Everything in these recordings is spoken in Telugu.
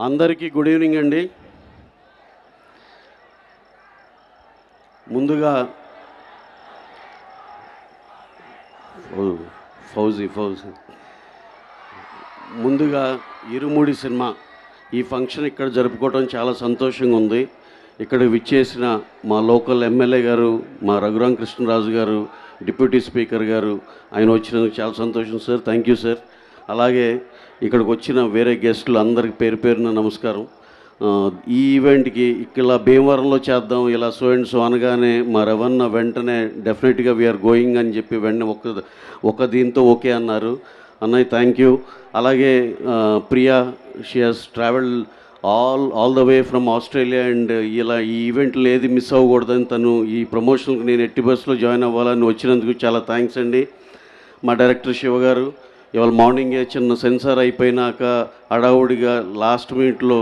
అందరికీ గుడ్ ఈవినింగ్ అండి. ముందుగా ఫౌజీ ముందుగా ఇరుముడి సినిమా ఈ ఫంక్షన్ ఇక్కడ జరుపుకోవడం చాలా సంతోషంగా ఉంది. ఇక్కడ విచ్చేసిన మా లోకల్ ఎమ్మెల్యే గారు, మా రఘురామ కృష్ణరాజు గారు, డిప్యూటీ స్పీకర్ గారు, ఆయన వచ్చినందుకు చాలా సంతోషం సార్. Thank you sir. అలాగే ఇక్కడికి వచ్చిన వేరే గెస్టులు అందరికి పేరు పేరున నమస్కారం. ఈ ఈవెంట్కి ఇలా భీమవరంలో చేద్దాం, ఇలా సో అండ్ సో అనగానే మా రవణ వెంటనే డెఫినెట్గా వీఆర్ గోయింగ్ అని చెప్పి వెంటనే ఒక దీంతో ఓకే అన్నారు. అన్నయ్య థ్యాంక్ యూ. అలాగే Priya, she has travel all the way from Australia and ఇలా ఈ ఈవెంట్లు ఏది మిస్ అవ్వకూడదని తను ఈ ప్రమోషన్కి నేను ఎట్టి బస్సులో జాయిన్ అవ్వాలని వచ్చినందుకు చాలా థ్యాంక్స్ అండి. మా డైరెక్టర్ శివ గారు ఇవాళ మార్నింగే చిన్న సెన్సార్ అయిపోయినాక హడావుడిగా లాస్ట్ మినిట్లో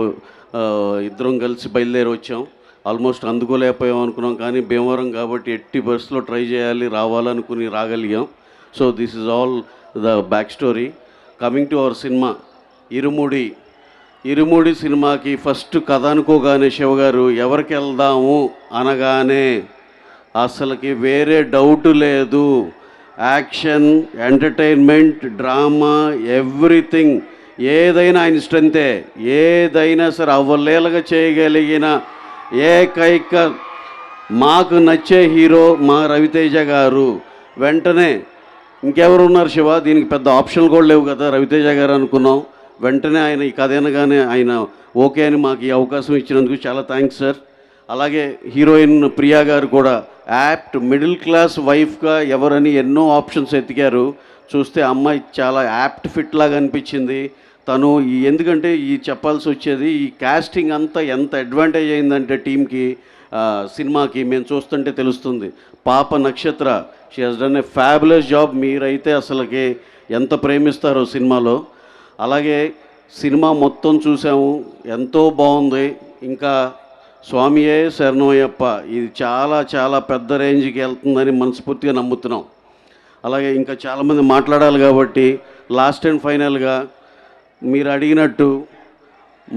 ఇద్దరం కలిసి బయలుదేరి వచ్చాం. ఆల్మోస్ట్ అందుకోలేకపోయాం అనుకున్నాం, కానీ భీమవరం కాబట్టి ఎట్టి బస్సులో ట్రై చేయాలి, రావాలనుకుని రాగలిగాం. So this is all the back story. Coming to our cinema ఇరుముడి సినిమాకి ఫస్ట్ కథ అనుకోగానే శివగారు ఎవరికి వెళ్దాము అనగానే అసలుకి వేరే డౌట్ లేదు. యాక్షన్, ఎంటర్టైన్మెంట్, డ్రామా, ఎవ్రీథింగ్ ఏదైనా ఆయన స్ట్రెంతే. ఏదైనా సరే అవలేలగా చేయగలిగిన ఏకైక మాకు నచ్చే హీరో మా రవితేజ గారు. వెంటనే ఇంకెవరు ఉన్నారు శివ, దీనికి పెద్ద ఆప్షన్లు కూడా లేవు కదా, రవితేజ గారు అనుకున్నాం. వెంటనే ఆయన ఈ కథ అనగానే ఆయన ఓకే అని మాకు ఈ అవకాశం ఇచ్చినందుకు చాలా థ్యాంక్స్ సార్. అలాగే హీరోయిన్ ప్రియా గారు కూడా యాప్ట్ మిడిల్ క్లాస్ వైఫ్గా ఎవరని ఎన్నో ఆప్షన్స్ ఎతికారు. చూస్తే అమ్మాయి చాలా యాప్ట్ ఫిట్ లాగా అనిపించింది. తను ఎందుకంటే చెప్పాల్సి వచ్చేది ఈ కాస్టింగ్ అంతా ఎంత అడ్వాంటేజ్ అయిందంటే టీంకి, సినిమాకి మేము చూస్తుంటే తెలుస్తుంది. పాప నక్షత్ర, she has done a fabulous job. మీరైతే అసలుకి ఎంత ప్రేమిస్తారో సినిమాలో. అలాగే సినిమా మొత్తం చూసాము, ఎంతో బాగుంది. ఇంకా స్వామియే శరణమయ్యప్ప, ఇది చాలా చాలా పెద్ద రేంజ్కి వెళ్తుందని మనస్ఫూర్తిగా నమ్ముతున్నాం. అలాగే ఇంకా చాలామంది మాట్లాడాలి కాబట్టి లాస్ట్ అండ్ ఫైనల్గా మీరు అడిగినట్టు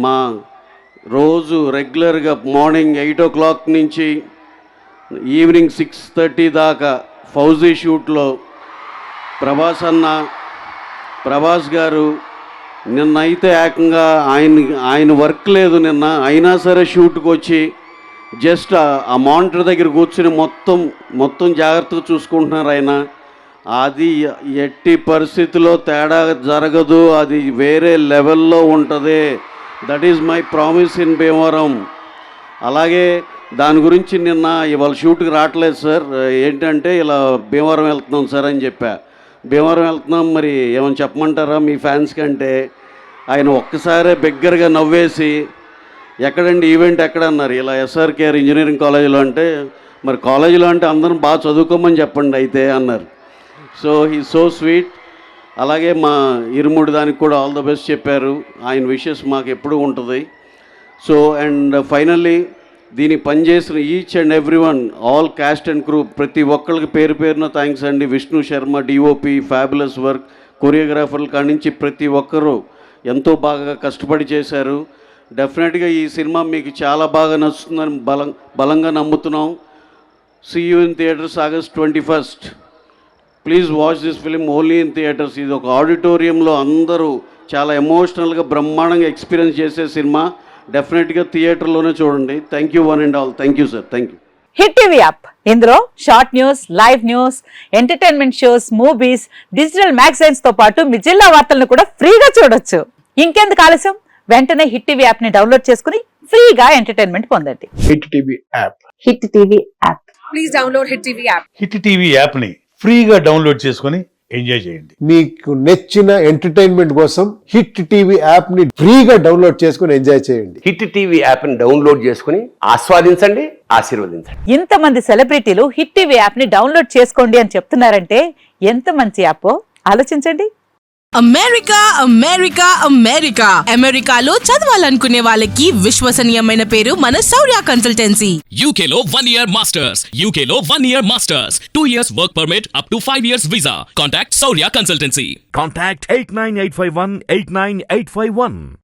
మా రోజు రెగ్యులర్గా మార్నింగ్ 8 o'clock నుంచి ఈవినింగ్ 6:30 దాకా ఫౌజీ షూట్లో ప్రభాస్ గారు నిన్నైతే ఏకంగా ఆయన వర్క్ లేదు నిన్న, అయినా సరే షూట్కి వచ్చి జస్ట్ ఆ మానిటర్ దగ్గర కూర్చుని మొత్తం జాగ్రత్తగా చూసుకుంటున్నారు ఆయన. అది ఎట్టి పరిస్థితిలో తేడా జరగదు, అది వేరే లెవెల్లో ఉంటుంది. That is my promise in Bhimavaram. అలాగే దాని గురించి నిన్న ఇవాళ షూట్కి రావట్లేదు సార్, ఏంటంటే ఇలా భీమవరం వెళ్తున్నాం సార్ అని చెప్పా. భీమవరం వెళ్తున్నాం, మరి ఏమైనా చెప్పమంటారా మీ ఫ్యాన్స్ కంటే? ఆయన ఒక్కసారే బిగ్గరగా నవ్వేసి ఎక్కడండి ఈవెంట్ ఎక్కడ అన్నారు. ఇలా SRKR ఇంజనీరింగ్ కాలేజీలో అంటే, మరి కాలేజీలో అంటే అందరం బాగా చదువుకోమని చెప్పండి అయితే అన్నారు. So he so sweet. అలాగే మా ఇరుముడి దానికి కూడా ఆల్ ద బెస్ట్ చెప్పారు. ఆయన విషెస్ మాకు ఎప్పుడూ ఉంటుంది. సో అండ్ ఫైనల్లీ దీనికి పనిచేసిన each and everyone, all cast and crew, ప్రతి ఒక్కరికి పేరు పేరున థ్యాంక్స్ అండి. Vishnu Sharma DOP fabulous work, కొరియోగ్రాఫర్ల కాడి నుంచి ప్రతి ఒక్కరూ ఎంతో బాగా కష్టపడి చేశారు. డెఫినెట్గా ఈ సినిమా మీకు చాలా బాగా నచ్చుతుందని బలంగా నమ్ముతున్నాం. See you in theatres August 21st. Please watch this film only in theatres. ఇది ఒక ఆడిటోరియంలో అందరూ చాలా ఎమోషనల్గా బ్రహ్మాండంగా ఎక్స్పీరియన్స్ చేసే సినిమా. డెఫినెట్గా థియేటర్లోనే చూడండి. Thank you one and all. Thank you sir. Thank you. Hit TV app, ఇందులో short news, live news, entertainment shows, movies, digital magazines తో పాటు మీ జిల్లా వార్తలను కూడా ఫ్రీగా చూడొచ్చు. ఇంకెందుకు ఆలస్యం, వెంటనే హిట్ టీవీ యాప్ ని డౌన్లోడ్ చేసుకుని ఫ్రీగా ఎంటర్టైన్మెంట్ పొందండి. Hit TV app. Hit TV app. Please download hit TV app. Hit TV app ని ఫ్రీగా డౌన్లోడ్ చేసుకుని ఎంజాయ్ చేయండి. మీకు నచ్చిన ఎంటర్టైన్మెంట్ కోసం హిట్ టీవీ యాప్ ని ఫ్రీగా డౌన్లోడ్ చేసుకుని ఎంజాయ్ చేయండి. హిట్ టీవీ యాప్ ని డౌన్లోడ్ చేసుకుని ఆస్వాదించండి, ఆశీర్వదించండి. ఇంతమంది సెలబ్రిటీలు హిట్ టీవీ యాప్ ని డౌన్లోడ్ చేసుకోండి అని చెప్తున్నారంటే ఎంత మంచి యాప్ ఆలోచించండి. అమెరికాలో చదవాలనుకునే వాళ్ళకి విశ్వసనీయమైన పేరు మన శౌర్య కన్సల్టెన్సీ. UK లో 1 year masters, UK లో 1 year masters, 2 years work permit up to 5 years visa. Contact Saurya Consultancy. Contact 89851 89851.